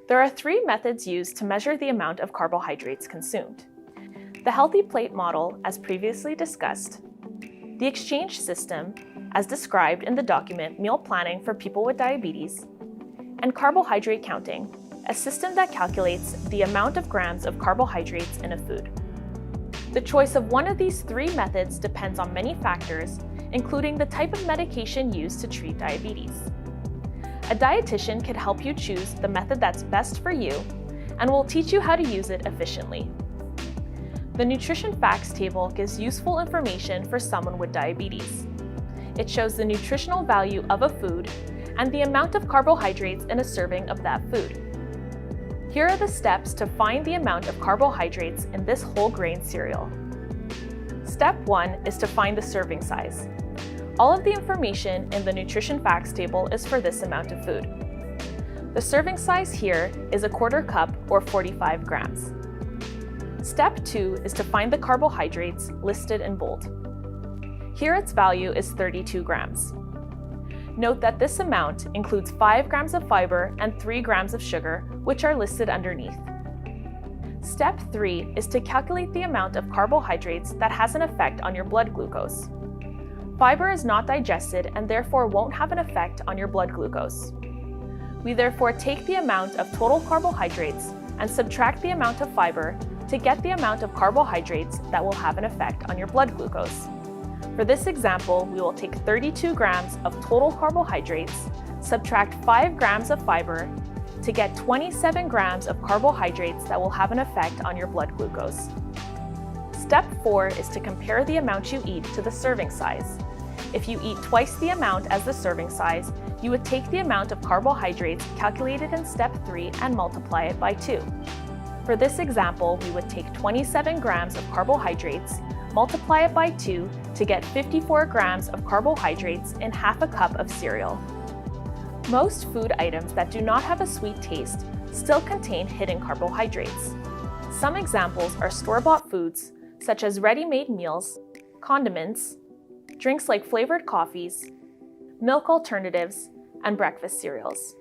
There are three methods used to measure the amount of carbohydrates consumed. The healthy plate model, as previously discussed, the exchange system, as described in the document Meal Planning for People with Diabetes, and carbohydrate counting, a system that calculates the amount of grams of carbohydrates in a food. The choice of one of these three methods depends on many factors, including the type of medication used to treat diabetes. A dietitian can help you choose the method that's best for you and will teach you how to use it efficiently. The nutrition facts table gives useful information for someone with diabetes. It shows the nutritional value of a food and the amount of carbohydrates in a serving of that food. Here are the steps to find the amount of carbohydrates in this whole grain cereal. Step 1 is to find the serving size. All of the information in the nutrition facts table is for this amount of food. The serving size here is a 1/4 cup or 45 grams. Step 2 is to find the carbohydrates listed in bold. Here its value is 32 grams. Note that this amount includes 5 grams of fiber and 3 grams of sugar, which are listed underneath. Step 3 is to calculate the amount of carbohydrates that has an effect on your blood glucose. Fiber is not digested and therefore won't have an effect on your blood glucose. We therefore take the amount of total carbohydrates and subtract the amount of fiber to get the amount of carbohydrates that will have an effect on your blood glucose. For this example, we will take 32 grams of total carbohydrates, subtract 5 grams of fiber to get 27 grams of carbohydrates that will have an effect on your blood glucose. Step 4 is to compare the amount you eat to the serving size. If you eat twice the amount as the serving size, you would take the amount of carbohydrates calculated in step 3 and multiply it by 2. For this example, we would take 27 grams of carbohydrates, multiply it by 2 to get 54 grams of carbohydrates in half a cup of cereal. Most food items that do not have a sweet taste still contain hidden carbohydrates. Some examples are store-bought foods, such as ready-made meals, condiments, drinks like flavored coffees, milk alternatives, and breakfast cereals.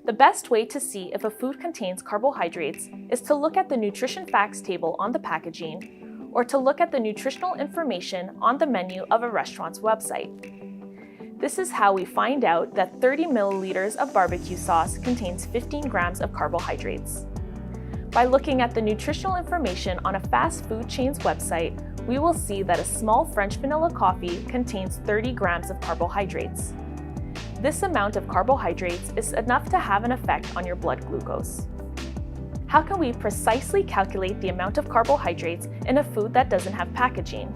The best way to see if a food contains carbohydrates is to look at the nutrition facts table on the packaging or to look at the nutritional information on the menu of a restaurant's website. This is how we find out that 30 milliliters of barbecue sauce contains 15 grams of carbohydrates. By looking at the nutritional information on a fast food chain's website, we will see that a small French vanilla coffee contains 30 grams of carbohydrates. This amount of carbohydrates is enough to have an effect on your blood glucose. How can we precisely calculate the amount of carbohydrates in a food that doesn't have packaging?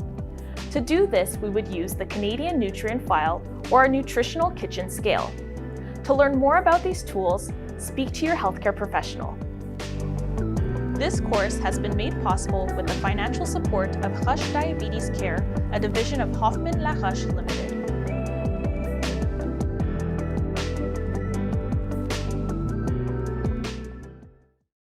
To do this, we would use the Canadian Nutrient File or a nutritional kitchen scale. To learn more about these tools, speak to your healthcare professional. This course has been made possible with the financial support of Roche Diabetes Care, a division of Hoffman La Roche Limited.